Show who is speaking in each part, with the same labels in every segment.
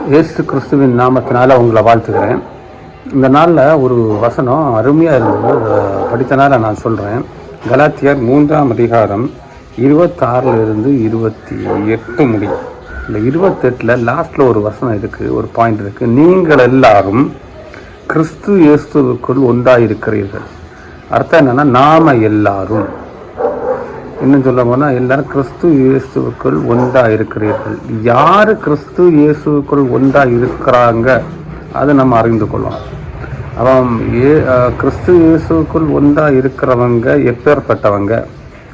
Speaker 1: இயேசு கிறிஸ்துவின் நாமத்தினால உங்களை வாழ்த்துக்கிறேன். இந்த நாளில் ஒரு வசனம் அருமையாக இருந்தது, படித்தனால நான் சொல்கிறேன். கலாத்தியர் 3ஆம் அதிகாரம் 26 28 முடியும். இந்த 28 லாஸ்ட்டில் ஒரு வசனம் இருக்குது, ஒரு பாயிண்ட் இருக்குது. நீங்கள் எல்லாரும் கிறிஸ்து இயேசுவுக்குள் ஒன்றாயிருக்கிறீர்கள். அர்த்தம் என்னென்னா, நாம் எல்லாரும், இன்னும் சொல்ல போனால் எல்லாரும் கிறிஸ்து இயேசுவுக்குள் ஒன்றாக இருக்கிறீர்கள். யார் கிறிஸ்து இயேசுவுக்குள் ஒன்றாக இருக்கிறாங்க அதை நம்ம அறிந்து கொள்ளலாம். அவன் கிறிஸ்து இயேசுவுக்குள் ஒன்றாக இருக்கிறவங்க எப்பேற்பட்டவங்க,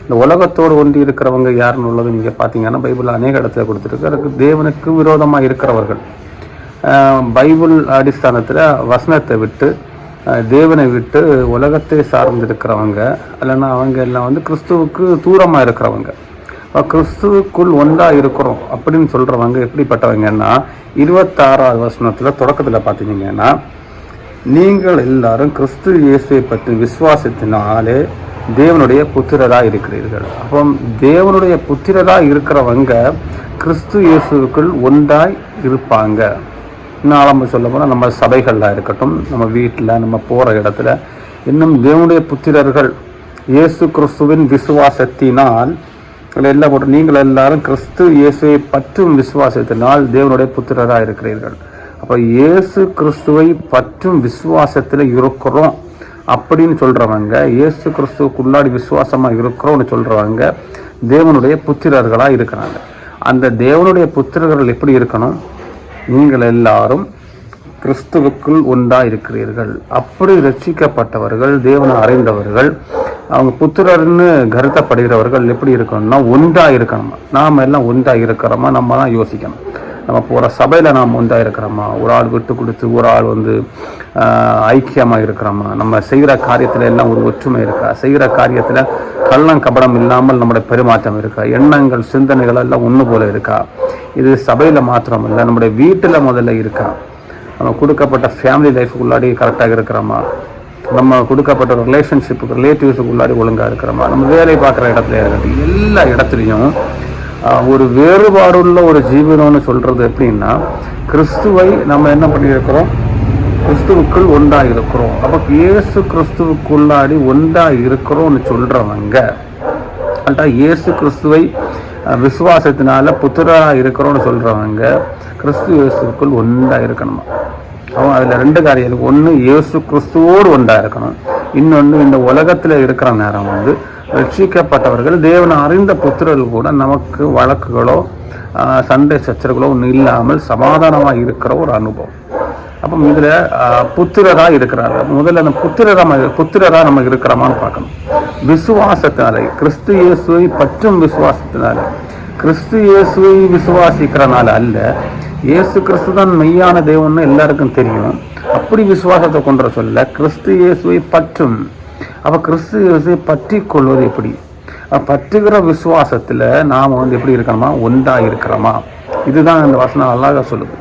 Speaker 1: இந்த உலகத்தோடு ஒன்றி இருக்கிறவங்க யாருன்னு உள்ளது நீங்கள் பார்த்தீங்கன்னா பைபிள் அநேக இடத்துல கொடுத்துருக்கு. அதுக்கு தேவனுக்கு விரோதமாக இருக்கிறவர்கள், பைபிள் அடிஸ்தானத்தில் வசனத்தை விட்டு தேவனை விட்டு உலகத்தை சார்ந்திருக்கிறவங்க, இல்லைன்னா அவங்க எல்லாம் கிறிஸ்துவுக்கு தூரமாக இருக்கிறவங்க. கிறிஸ்துவுக்குள் ஒன்றாக இருக்கிறோம் அப்படின்னு சொல்கிறவங்க எப்படிப்பட்டவங்கன்னா, 26ஆவது வசனத்தில் தொடக்கத்தில் பார்த்தீங்கன்னா, நீங்கள் எல்லாரும் கிறிஸ்து இயேசுவை பற்றி விசுவாசத்தினாலே தேவனுடைய புத்திரராக இருக்கிறீர்கள். அப்போ தேவனுடைய புத்திரராக இருக்கிறவங்க கிறிஸ்து இயேசுவுக்குள் ஒன்றாய் இருப்பாங்க. இன்னும் ஆரம்ப சொல்ல போனால் நம்ம சபைகளில் இருக்கட்டும், நம்ம வீட்டில், நம்ம போகிற இடத்துல, இன்னும் தேவனுடைய புத்திரர்கள் இயேசு கிறிஸ்துவின் விசுவாசத்தினால் எல்லாம் போட்டு நீங்கள் எல்லாரும் கிறிஸ்து இயேசுவை பற்றும் விசுவாசத்தினால் தேவனுடைய புத்திரராக இருக்கிறீர்கள். அப்போ இயேசு கிறிஸ்துவை பற்றும் விசுவாசத்தில் இருக்கிறோம் அப்படின்னு சொல்கிறவங்க, இயேசு கிறிஸ்துவுக்குள்ளாடி விசுவாசமாக இருக்கிறோம்னு சொல்கிறவங்க தேவனுடைய புத்திரர்களாக இருக்கிறாங்க. அந்த தேவனுடைய புத்திரர்கள் எப்படி இருக்கணும்? நீங்கள் எல்லாரும் கிறிஸ்துவுக்குள் ஒன்றாக இருக்கிறீர்கள். அப்படி ரட்சிக்கப்பட்டவர்கள், தேவனை அறிந்தவர்கள், அவங்க புத்திரர்னு கருத்தப்படுகிறவர்கள் எப்படி இருக்கணும்னா ஒன்றாக இருக்கணுமா. நாம் எல்லாம் ஒன்றாக இருக்கிறோமா நம்ம தான் யோசிக்கணும். நம்ம போகிற சபையில் நாம் ஒன்றாக இருக்கிறோமா, ஒரு ஆள் விட்டு கொடுத்து ஒரு ஆள் ஐக்கியமாக இருக்கிறோமா, நம்ம செய்கிற காரியத்தில் எல்லாம் ஒரு ஒற்றுமை இருக்கா, செய்கிற காரியத்தில் கள்ளம் கபடம் இல்லாமல் நம்முடைய பெருமாற்றம் இருக்கா, எண்ணங்கள் சிந்தனைகள் எல்லாம் ஒன்று போல இருக்கா. இது சபையில் மாத்திரம் இல்லை, நம்முடைய வீட்டில் முதல்ல இருக்கா. நம்ம கொடுக்கப்பட்ட ஃபேமிலி லைஃபுக்குள்ளாடி கரெக்டாக இருக்கிறோமா, நம்ம கொடுக்கப்பட்ட ரிலேஷன்ஷிப்புக்கு ரிலேட்டிவ்ஸுக்குள்ளாடி ஒழுங்காக இருக்கிறோமா, நம்ம வேலை பார்க்குற இடத்துல இருக்கட்டும், எல்லா இடத்துலையும் ஒரு வேறுபாடுள்ள ஒரு ஜீவனம்னு சொல்கிறது எப்படின்னா, கிறிஸ்துவை நம்ம என்ன பண்ணியிருக்கிறோம், கிறிஸ்துவுக்குள் ஒன்றாக இருக்கிறோம். அப்போ இயேசு கிறிஸ்துவுக்குள்ளாடி ஒன்றாக இருக்கிறோம்னு சொல்கிறவங்க, இயேசு கிறிஸ்துவை விசுவாசத்தினால புத்திரராக இருக்கிறோம்னு சொல்கிறவங்க கிறிஸ்து இயேசுக்குள் ஒன்றாக இருக்கணுமா. அவன் அதில் 2 காரியம். ஒன்று இயேசு கிறிஸ்துவோடு ஒன்றாக இருக்கணும், இன்னொன்று இந்த உலகத்தில் இருக்கிற நேரம் ரட்சிக்கப்பட்டவர்கள் தேவனை அறிந்த புத்திரர்கள் கூட நமக்கு வழக்குகளோ சண்டை சச்சரவுகளோ ஒன்றும் இல்லாமல் சமாதானமாக இருக்கிற ஒரு அனுபவம். அப்போ இதில் புத்திரராக இருக்கிறாங்க. முதல்ல அந்த புத்திரராக நம்ம இருக்கிறோமான்னு பார்க்கணும். விசுவாசத்தினாலே, கிறிஸ்து இயேசுவை பற்றும் விசுவாசத்தினால, கிறிஸ்து இயேசுவை விசுவாசிக்கிறனால அல்ல, இயேசு கிறிஸ்து தான் மெய்யான தேவன்னு எல்லாருக்கும் தெரியும். அப்படி விசுவாசத்தை கொண்டு சொல்ல கிறிஸ்து இயேசுவை பற்றும். அப்போ கிறிஸ்து இயேசுவை பற்றி கொள்வது எப்படி? பற்றுகிற விசுவாசத்தில் நாம் எப்படி இருக்கிறோமா, ஒன்றாக இருக்கிறோமா. இதுதான் இந்த வசனம் அழகாக சொல்லுது.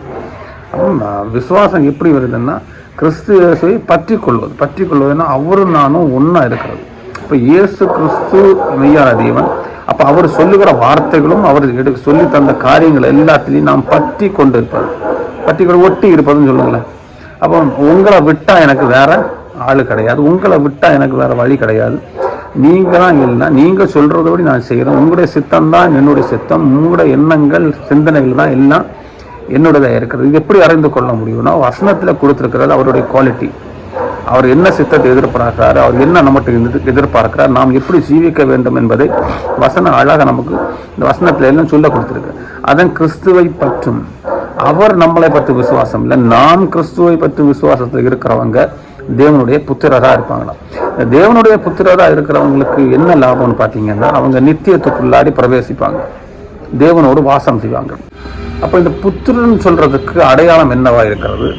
Speaker 1: விசுவாசம் எப்படி வருதுன்னா, கிறிஸ்து இயேசுவை பற்றி கொள்வதுன்னா அவரும் நானும் ஒன்றா இருக்கிறது. இப்போ இயேசு கிறிஸ்து மெய்யான தேவன். அப்போ அவர் சொல்லுகிற வார்த்தைகளும் அவர் சொல்லி தந்த காரியங்கள் எல்லாத்திலையும் நாம் பற்றி கொண்டு இருப்பது, ஒட்டி இருப்பதுன்னு சொல்லுங்களேன். அப்போ உங்களை விட்டால் எனக்கு வேற ஆள் கிடையாது, உங்களை விட்டால் எனக்கு வேற வழி கிடையாது, நீங்கள் தான் இல்லைன்னா நீங்கள் சொல்கிறதோடு நான் செய்கிறேன், உங்களுடைய சித்தம் தான் என்னுடைய சித்தம், உங்களுடைய எண்ணங்கள் சிந்தனைகள் தான் எல்லாம் என்னுடையதாக இருக்கிறது. இது எப்படி அறிந்து கொள்ள முடியும்னா, வசனத்தில் கொடுத்துருக்கிறது அவருடைய குவாலிட்டி. அவர் என்ன சித்தத்தை எதிர்பார்க்கிறார், அவர் என்ன நம்மகிட்ட எதிர்பார்க்கிறார், நாம் எப்படி ஜீவிக்க வேண்டும் என்பதை வசனம் அழகாக நமக்கு இந்த வசனத்தில் எல்லாம் சொல்ல கொடுத்துருக்கு. அதன் கிறிஸ்துவை பற்றும், அவர் நம்மளை பற்றி விசுவாசம் இல்லை, நாம் கிறிஸ்துவை பற்றி விசுவாசத்தில் இருக்கிறவங்க தேவனுடைய புத்திரராக இருப்பாங்களாம். தேவனுடைய புத்திரராக இருக்கிறவங்களுக்கு என்ன லாபம்னு பார்த்தீங்கன்னா, அவங்க நித்தியத்துக்குள்ளாடி பிரவேசிப்பாங்க, தேவனோடு வாசம் செய்வாங்க. அப்போ இந்த புத்திரன் சொல்றதுக்கு அடையாளம் என்னவா இருக்கிறது?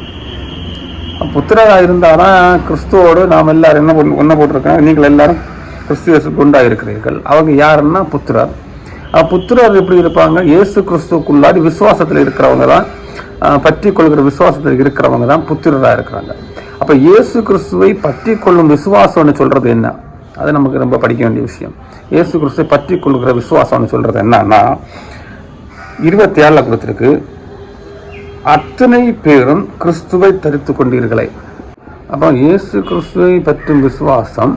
Speaker 1: புத்திரராக இருந்தாதான் கிறிஸ்துவோடு நாம் எல்லாரும் என்ன போட்டிருக்காங்க, நீங்கள் எல்லாரும் கிறிஸ்து இயேசுக்கு ஒன்றாக இருக்கிறீர்கள். அவங்க யாருன்னா புத்திரர். புத்திரர் எப்படி இருப்பாங்க? இயேசு கிறிஸ்துக்குள்ளாடி விசுவாசத்தில் இருக்கிறவங்க தான், பற்றி கொள்கிற விசுவாசத்தில் இருக்கிறவங்க தான் புத்திரராக இருக்கிறாங்க. அப்போ இயேசு கிறிஸ்துவை பற்றி கொள்ளும் விசுவாசம்னு சொல்றது என்ன? அது நமக்கு ரொம்ப படிக்க வேண்டிய விஷயம். இயேசு கிறிஸ்துவை பற்றி கொள்கிற விசுவாசம்னு சொல்றது என்னன்னா, 27 கொடுத்துருக்கு. அத்தனை பேரும் கிறிஸ்துவை தரித்து கொண்டீர்களே. அப்போ இயேசு கிறிஸ்துவை பற்றும் விசுவாசம்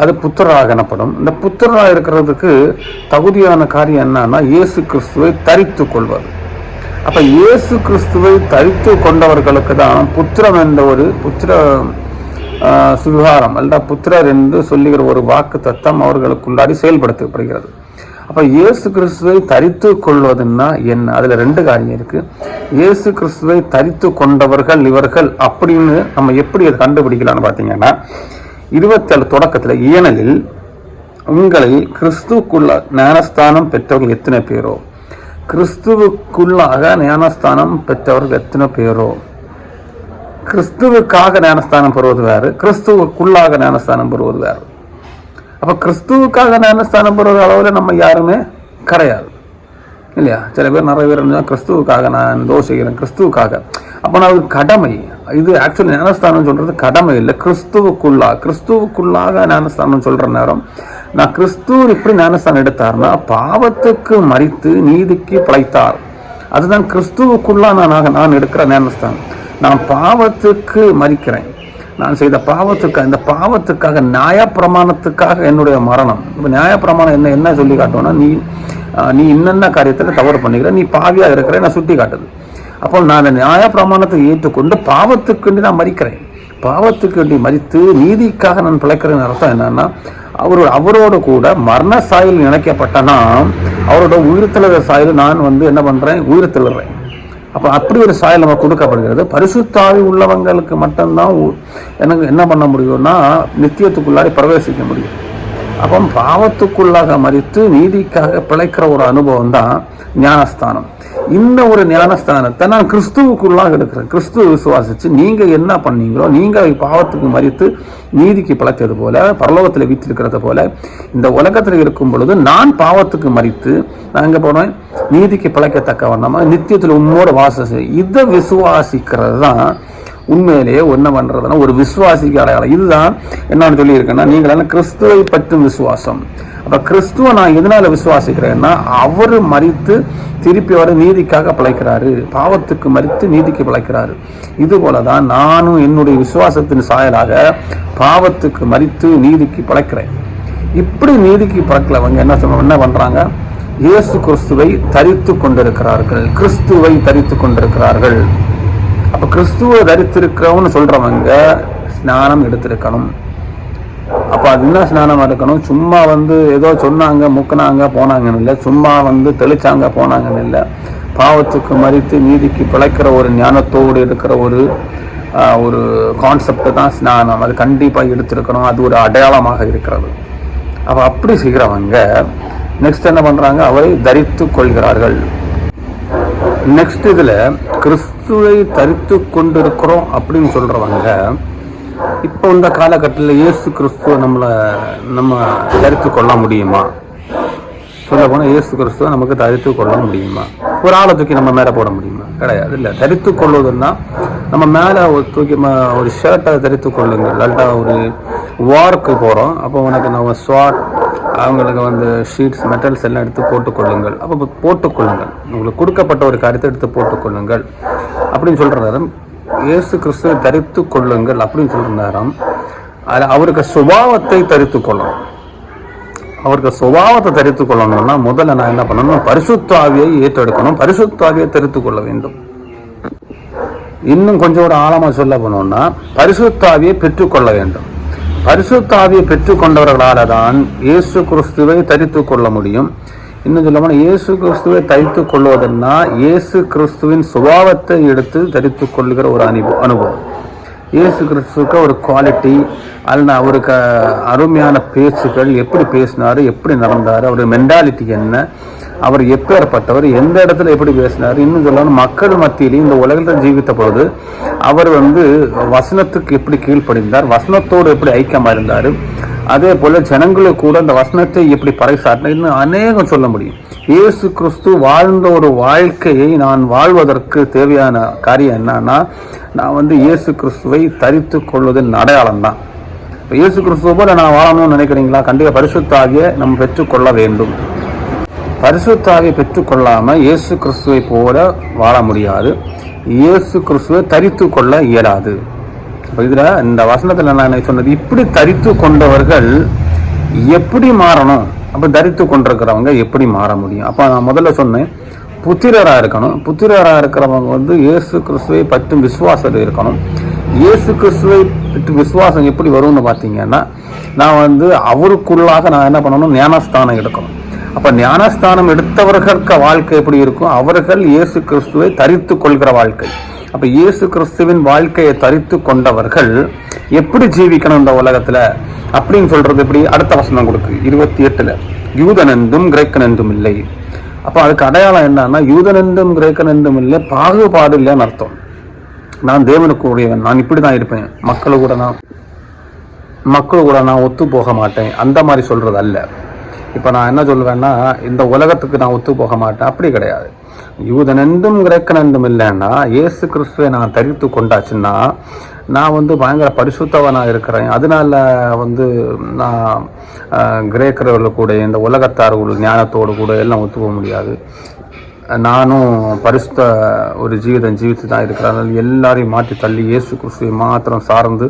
Speaker 1: அது புத்திரராக எனப்படும். இந்த புத்திரராக இருக்கிறதுக்கு தகுதியான காரியம் என்னன்னா இயேசு கிறிஸ்துவை தரித்து கொள்வது. அப்ப இயேசு கிறிஸ்துவை தரித்து கொண்டவர்களுக்கு தான் புத்திரம் என்ற ஒரு புத்திர சுவிகாரம் அல்ல புத்திரர் என்று சொல்லுகிற ஒரு வாக்கு தத்தம் அவர்களுக்குள்ளாடி செயல்படுத்தப்படுகிறது. அப்ப இயேசு கிறிஸ்துவை தரித்து கொள்வதுன்னா என்ன? அதுல ரெண்டு காரியம் இருக்கு. இயேசு கிறிஸ்துவை தரித்து கொண்டவர்கள் இவர்கள் அப்படின்னு நம்ம எப்படி அதை கண்டுபிடிக்கலாம்னு பாத்தீங்கன்னா 27 தொடக்கத்துல ஏனலில் உங்களில் கிறிஸ்துவுக்குள்ள ஞானஸ்தானம் பெற்றவர்கள் எத்தனை பேரோ, கிறிஸ்துவுக்குள்ளாக ஞானஸ்தானம் பெற்றவர்கள் எத்தனை பேரோ. கிறிஸ்துவுக்காக ஞானஸ்தானம் பெறுவது வேறு, கிறிஸ்துவுக்குள்ளாக ஞானஸ்தானம் பெறுவது வேறு. அப்ப கிறிஸ்துவுக்காக ஞானஸ்தானம் பெறுவது அளவுல நம்ம யாருமே கிடையாது இல்லையா? சில பேர் நிறைய பேர் கிறிஸ்துவுக்காக நான் செய்கிறேன் கிறிஸ்துவுக்காக. அப்ப நான் கடமை. இது ஆக்சுவலி ஞானஸ்தானம் சொல்றது கடமை இல்லை, கிறிஸ்துவுக்குள்ளாக ஞானஸ்தானம் சொல்ற நேரம் நான் கிறிஸ்துவ இப்படி ஞானஸ்தானம் எடுத்தார்னா பாவத்துக்கு மரித்து நீதிக்கு பிழைத்தார். அதுதான் கிறிஸ்துவுக்குள்ளா நான் எடுக்கிற ஞானஸ்தானம். நான் பாவத்துக்கு மரிக்கிறேன், நான் செய்த பாவத்துக்காக, இந்த பாவத்துக்காக நியாயப்பிரமாணத்துக்காக என்னுடைய மரணம். இப்போ நியாயப்பிரமாணம் என்ன சொல்லி காட்டுவோம்னா நீ இன்னென்ன காரியத்தில் தவறு பண்ணிக்கிற, நீ பாவியாக இருக்கிற நான் சுட்டி காட்டுது. அப்போ நான் நியாயப்பிரமாணத்தை ஏற்றுக்கொண்டு பாவத்துக்கு நான் மரிக்கிறேன். பாவத்துக்கு வேண்டி மரித்து நீதிக்காக நான் பிழைக்கிறேன்னு அர்த்தம் என்னன்னா அவரோட கூட மரண சாயல் இணைக்கப்பட்டனா அவரோட உயிர்த்தெழுற சாயல் நான் என்ன பண்றேன், உயிர்த்தெழுறேன். அப்போ அப்படி ஒரு சாயல் நம்ம கொடுக்கப்படுகிறது. பரிசுத்த ஆவி உள்ளவங்களுக்கு மட்டும்தான் எனக்கு என்ன பண்ண முடியும்னா நித்தியத்துக்குள்ளாடி பிரவேசிக்க முடியும். அப்போ பாவத்துக்குள்ளாக மரித்து நீதிக்காக பிழைக்கிற ஒரு அனுபவம் தான் ஞானஸ்தானம். இந்த ஒரு ஞானஸ்தானத்தை நான் கிறிஸ்துவுக்குள்ளாக எடுக்கிறேன். கிறிஸ்துவ விசுவாசிச்சு நீங்க என்ன பண்ணீங்களோ, நீங்க பாவத்துக்கு மரித்து நீதிக்கு பிழைத்தது போல பரலோகத்தில் வீற்றிருக்கிறது போல இந்த உலகத்தில் இருக்கும் பொழுது நான் பாவத்துக்கு மரித்து நான் எங்க போனேன், நீதிக்கு பிழைக்கத்தக்க வண்ணமா நித்தியத்தில் உம்மோட வாசம். இதை விசுவாசிக்கிறது தான் உண்மையிலேயே என்ன பண்றதுன்னா ஒரு விசுவாசிக்கு அடையாளம். இதுதான் என்னன்னு சொல்லி இருக்கேன்னா நீங்கள் கிறிஸ்துவை பற்றும் விசுவாசம். அப்ப கிறிஸ்துவ நான் எதனால விசுவாசிக்கிறேன்னா அவர் மரித்து திருப்பி அவர் நீதிக்காக பிழைக்கிறாரு, பாவத்துக்கு மரித்து நீதிக்கு பிழைக்கிறாரு. இது போலதான் நானும் என்னுடைய விசுவாசத்தின் சாயலாக பாவத்துக்கு மரித்து நீதிக்கு பிழைக்கிறேன். இப்படி நீதிக்கு பிழைக்கிறவங்க என்ன பண்றாங்க, இயேசு கிறிஸ்துவை தரித்து கொண்டிருக்கிறார்கள், கிறிஸ்துவை தரித்து கொண்டிருக்கிறார்கள். அப்ப கிறிஸ்துவை தரித்திருக்கிறவன்னு சொல்றவங்க ஸ்நானம் எடுத்திருக்கணும். அப்ப அது என்ன ஸ்நானம் எடுக்கணும், சும்மா ஏதோ சொன்னாங்க முக்கினாங்க போனாங்கன்னு இல்லை, சும்மா தெளிச்சாங்க போனாங்கன்னு இல்லை. பாவத்துக்கு மரித்து நீதிக்கு பிழைக்கிற ஒரு ஞானத்தோடு இருக்கிற ஒரு கான்செப்ட் தான் ஸ்நானம். அது கண்டிப்பா எடுத்திருக்கணும், அது ஒரு அடையாளமாக இருக்கிறது. அப்ப அப்படி செய்கிறவங்க நெக்ஸ்ட் என்ன பண்றாங்க, அவரை தரித்து கொள்கிறார்கள். நெக்ஸ்ட் இதுல கிறிஸ்துவை தரித்து கொண்டிருக்கிறோம் அப்படின்னு சொல்றவங்க இப்போ இந்த காலகட்டத்தில் இயேசு கிறிஸ்துவ நம்ம தரித்து கொள்ள முடியுமா? சொல்ல போனால் இயேசு கிறிஸ்துவ நமக்கு தரித்து கொள்ள முடியுமா? ஒரு ஆளை தூக்கி நம்ம மேலே போட முடியுமா? கிடையாது. இல்லை, தரித்து கொள்வதுன்னா நம்ம மேலே தூக்கி ஒரு ஷர்ட்டை தரித்து கொள்ளுங்கள். இல்லாட்டா ஒரு வார்க்கு போகிறோம், அப்போ உனக்கு நம்ம ஸ்வாட் அவங்களுக்கு ஷீட்ஸ் மெட்டல்ஸ் எல்லாம் எடுத்து போட்டுக்கொள்ளுங்கள். அப்போ போட்டுக்கொள்ளுங்கள், உங்களுக்கு கொடுக்கப்பட்ட ஒரு காரியத்தை எடுத்து போட்டுக்கொள்ளுங்கள் அப்படின்னு சொல்கிற நேரம் இயேசு கிறிஸ்துவை தரித்து கொள்ளுங்கள் அப்படின்னு சொல்ற நேரம் அவருக்கு சுபாவத்தை தரித்து கொள்ளணும். அவருக்கு சுபாவத்தை தரித்து கொள்ளணும்னா முதல்ல நான் என்ன பண்ணணும், பரிசுத்த ஆவியை ஏற்றெடுக்கணும், பரிசுத்த ஆவியை தரித்து கொள்ள வேண்டும். இன்னும் கொஞ்சம் ஒரு ஆழமா சொல்ல போனோம்னா பரிசுத்த ஆவியை பெற்றுக்கொள்ள வேண்டும். பரிசுத்த ஆவியை பெற்றுக்கொண்டவர்களால தான் இயேசு கிறிஸ்துவை தரித்து கொள்ள முடியும். இன்னும் சொல்ல போனால் இயேசு கிறிஸ்துவை தரித்து கொள்வதுன்னா இயேசு கிறிஸ்துவின் சுபாவத்தை எடுத்து தரித்து கொள்ளுகிற ஒரு அனுபவம். இயேசு கிறிஸ்துவுக்கு ஒரு குவாலிட்டி, அல்ல அவருக்கு அருமையான பேச்சுக்கள், எப்படி பேசினாரு, எப்படி நடந்தாரு, அவருடைய மென்டாலிட்டி என்ன, அவர் எப்பேற்பட்டவர், எந்த இடத்துல எப்படி பேசினார். இன்னும் சொல்லணும் மக்கள் மத்தியிலேயே இந்த உலகத்தில் ஜீவித்த பொழுது அவர் வசனத்துக்கு எப்படி கீழ்ப்படிந்தார், வசனத்தோடு எப்படி ஐக்கியமாக இருந்தார், அதே போல ஜனங்களுக்கு கூட அந்த வசனத்தை எப்படி பறைசாட்டினார், இன்னும் அநேகம் சொல்ல முடியும். இயேசு கிறிஸ்து வாழ்ந்த ஒரு வாழ்க்கையை நான் வாழ்வதற்கு தேவையான காரியம் என்னன்னா நான் இயேசு கிறிஸ்துவை தரித்து கொள்வதின் அடையாளம் தான். இயேசு கிறிஸ்துவ போல நான் வாழணும்னு நினைக்கிறீங்களா? கண்டிப்பாக பரிசுத்த ஆவியை நம்ம பெற்றுக்கொள்ள வேண்டும். பரிசுத்தாவை பெற்றுக்கொள்ளாமல் இயேசு கிறிஸ்துவை போல வாழ முடியாது. இயேசு கிறிஸ்துவை தரித்து கொள்ள இயலாது. இப்போ இதில் இந்த வசனத்தில் நான் சொன்னது, இப்படி தரித்து கொண்டவர்கள் எப்படி மாறணும்? அப்போ தரித்து கொண்டிருக்கிறவங்க எப்படி மாற முடியும்? அப்போ நான் முதல்ல சொன்னேன், புத்திரராக இருக்கணும். புத்திரராக இருக்கிறவங்க இயேசு கிறிஸ்துவை பற்றும் விசுவாசம் இருக்கணும். இயேசு கிறிஸ்துவை பற்றி விசுவாசம் எப்படி வரும்னு பார்த்தீங்கன்னா, நான் அவருக்குள்ளாக நான் என்ன பண்ணணும்? ஞானஸ்தானம் எடுக்கணும். அப்போ ஞானஸ்தானம் எடுத்தவர்களுக்கு வாழ்க்கை எப்படி இருக்கும்? அவர்கள் இயேசு கிறிஸ்துவை தரித்து கொள்கிற வாழ்க்கை. அப்போ இயேசு கிறிஸ்துவின் வாழ்க்கையை தரித்து கொண்டவர்கள் எப்படி ஜீவிக்கணும் இந்த உலகத்தில் அப்படின்னு சொல்றது எப்படி? அடுத்த வசனம் கொடுக்கு 28, யூதனென்றும் கிரேக்கனென்றும் இல்லை. அப்போ அதுக்கு அடையாளம் என்னன்னா, யூதனென்றும் கிரேக்கனென்றும் இல்லை, பாகுபாடு இல்லைன்னு அர்த்தம். நான் தேவனுக்கு உரியவன், நான் இப்படி தான் இருப்பேன், மக்கள் கூட நான் ஒத்து போக மாட்டேன், அந்த மாதிரி சொல்றது அல்ல. இப்போ நான் என்ன சொல்லுவேன்னா, இந்த உலகத்துக்கு நான் ஒத்து போக மாட்டேன், அப்படி கிடையாது. யூதனென்றும் கிரேக்கனென்றும் இல்லைன்னா, இயேசு கிறிஸ்துவை நான் தரித்து கொண்டாச்சுன்னா நான் பயங்கர பரிசுத்தவனாக இருக்கிறேன். அதனால நான் கிரேக்கர்கள் கூட இந்த உலகத்தார்கள் ஞானத்தோடு கூட எல்லாம் ஒத்து போக முடியாது. நானும் பரிசுத்த ஒரு ஜீவித்து தான் இருக்கிறேன். எல்லாரையும் மாற்றி தள்ளி இயேசு கிறிஸ்துவை மாத்திரம் சார்ந்து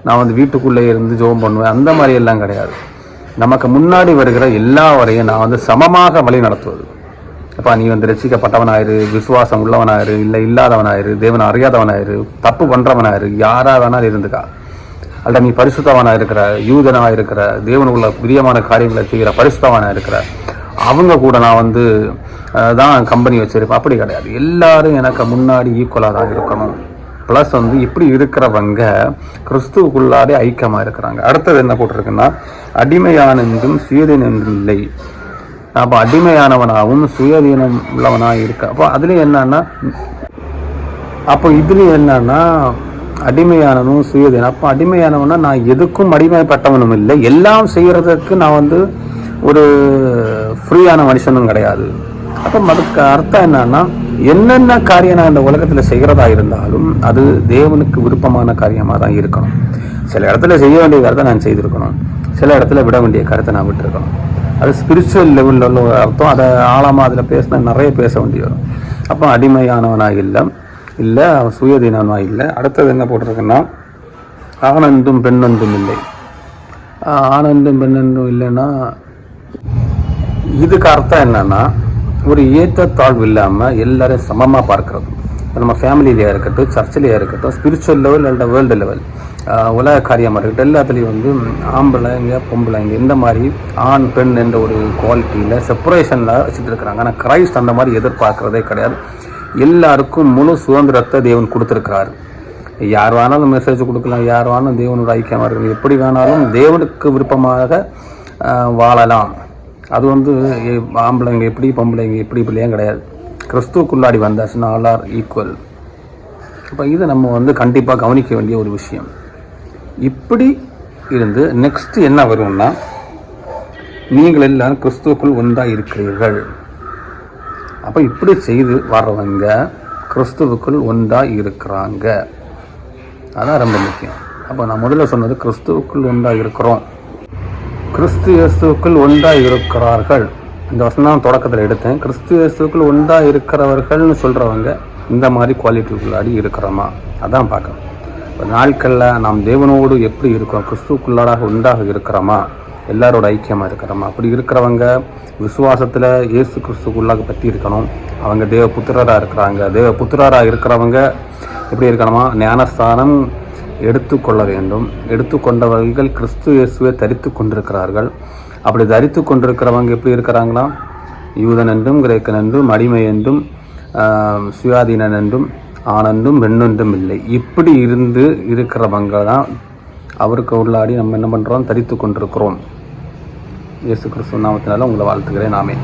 Speaker 1: நான் வீட்டுக்குள்ளே இருந்து ஜெபம் பண்ணுவேன், அந்த மாதிரி எல்லாம் கிடையாது. நமக்கு முன்னாடி வருகிற எல்லாவரையும் நான் சமமாக வழி நடத்துவது. அப்போ நீ ரட்சிக்கப்பட்டவனாயிரு, விசுவாசம் உள்ளவனாயிரு, இல்லை இல்லாதவனாயிரு, தேவனை அறியாதவனாயிரு, தப்பு பண்ணுறவனாயிரு, யாராக வேணாலும் இருந்துக்கா. அல்ல நீ பரிசுத்தவனாக இருக்கிற, யூதனாக இருக்கிற, தேவனுக்குள்ள பிரியமான காரியங்களை செய்கிற பரிசுத்தவனாக இருக்கிற, அவங்க கூட நான் தான் கம்பெனி வச்சிருப்பேன், அப்படி கிடையாது. எல்லாரும் எனக்கு முன்னாடி ஈக்குவலாக தான் இருக்கணும். ப்ளஸ் இப்படி இருக்கிறவங்க கிறிஸ்துவுக்குள்ளாரே ஐக்கியமாக இருக்கிறாங்க. அடுத்தது என்ன போட்டிருக்குன்னா, அடிமையானென்றும் சுயதீனம் என்றும் இல்லை. அப்போ அடிமையானவனாகவும் சுயதீனம் உள்ளவனாக இருக்க. அப்போ அதுலேயும் என்னன்னா அடிமையானவனும் சுயதீனம். அப்போ அடிமையானவனா நான் எதுக்கும் அடிமைப்பட்டவனும் இல்லை, எல்லாம் செய்கிறதுக்கு நான் ஒரு ஃப்ரீயான மனுஷனும் கிடையாது. அப்போ அதுக்கு அர்த்தம் என்னன்னா, என்னென்ன காரியம் நான் இந்த உலகத்தில் செய்கிறதா இருந்தாலும் அது தேவனுக்கு விருப்பமான காரியமாக தான் இருக்கணும். சில இடத்துல செய்ய வேண்டிய கருத்தை நான் செய்திருக்கணும், சில இடத்துல விட வேண்டிய கருத்தை நான் விட்டுருக்கணும். அது ஸ்பிரிச்சுவல் லெவலில் உள்ள ஒரு அர்த்தம். அதை ஆழமாக அதில் பேசினா நிறைய பேச வேண்டி வரும். அப்போ அடிமையானவனாக இல்லை சுயதீனவனாக இல்லை. அடுத்தது என்ன போட்டிருக்குன்னா, ஆனந்தும் பெண்ணென்றும் இல்லை. ஆனந்தும் பெண்ணென்றும் இல்லைன்னா இதுக்கு அர்த்தம் என்னன்னா, ஒரு ஏற்றத்தாழ்வு இல்லாமல் எல்லாரையும் சமமாக பார்க்கறது. நம்ம ஃபேமிலியிலேயே இருக்கட்டும், சர்ச்சிலேயே இருக்கட்டும், ஸ்பிரிச்சுவல் லெவல் அல்ல வேர்ல்டு லெவல், உலக காரியமாக இருக்கட்டும், எல்லாத்துலேயும் ஆம்பளைங்க பொம்பளைங்க இந்த மாதிரி ஆண் பெண் என்ற ஒரு குவாலிட்டியில் செப்பரேஷனில் வச்சுட்டு இருக்கிறாங்க. ஆனால் கிரைஸ்ட் அந்த மாதிரி எதிர்பார்க்குறதே கிடையாது. எல்லாருக்கும் முழு சுதந்திரத்தை தேவன் கொடுத்துருக்கிறாரு. யார் வேணாலும் மெசேஜ் கொடுக்கலாம், யார் வேணாலும் தேவனோட ஐக்கியமாக இருக்கணும், எப்படி வேணாலும் தேவனுக்கு விருப்பமாக வாழலாம். அது ஆம்பளைங்க எப்படி பொம்பளைங்க எப்படி இப்படிலாம் கிடையாது. கிறிஸ்துவுக்குள்ளாடி வந்தாச்சுன்னா ஆல் ஆர் ஈக்குவல். அப்போ இது நம்ம கண்டிப்பாக கவனிக்க வேண்டிய ஒரு விஷயம். இப்படி இருந்து நெக்ஸ்ட் என்ன வரும்னா, நீங்கள் எல்லாரும் கிறிஸ்துவுக்குள் ஒன்றாக இருக்கிறீர்கள். அப்போ இப்படி செய்து வர்றவங்க கிறிஸ்துவுக்குள் ஒன்றாக இருக்கிறாங்க. அதான் ரொம்ப முக்கியம். அப்போ நான் முதல்ல சொன்னது கிறிஸ்துவுக்குள் ஒன்றாக இருக்கிறோம், கிறிஸ்து இயேசுவுக்குள் ஒன்றாக இருக்கிறார்கள். இந்த வசனம் தொடக்கத்தில் எடுத்தேன். கிறிஸ்து இயேசுவுக்குள் ஒன்றாக இருக்கிறவர்கள்னு சொல்கிறவங்க இந்த மாதிரி குவாலிட்டிக்குள்ளாடி இருக்கிறோமா, அதான் பார்க்கணும். இப்போ நாட்களில் நாம் தேவனோடு எப்படி இருக்கிறோம், கிறிஸ்துவுக்குள்ளாடாக ஒன்றாக இருக்கிறோமா, எல்லாரோட ஐக்கியமாக இருக்கிறோமா. அப்படி இருக்கிறவங்க விசுவாசத்தில் இயேசு கிறிஸ்துக்குள்ளாக பற்றி இருக்கணும். அவங்க தேவ புத்திரராக இருக்கிறாங்க. தேவ புத்திரராக இருக்கிறவங்க எப்படி இருக்கணுமா, ஞானஸ்தானம் எடுத்துக்கொள்ள வேண்டும். எடுத்துக்கொண்டவர்கள் கிறிஸ்து இயேசுவை தரித்து கொண்டிருக்கிறார்கள். அப்படி தரித்து கொண்டிருக்கிறவங்க எப்படி இருக்கிறாங்களா, யூதன் என்றும் கிரேக்கன் என்றும் அடிமை என்றும் சுயாதீனன் என்றும் ஆனந்தும் பெண்ணென்றும் இல்லை. இப்படி இருக்கிறவங்க தான் அவருக்கு உள்ளாடி நம்ம என்ன பண்ணுறோம், தரித்து கொண்டிருக்கிறோம். இயேசு கிறிஸ்து நாமத்தினால உங்களை வாழ்த்துக்கிறேன். ஆமென்.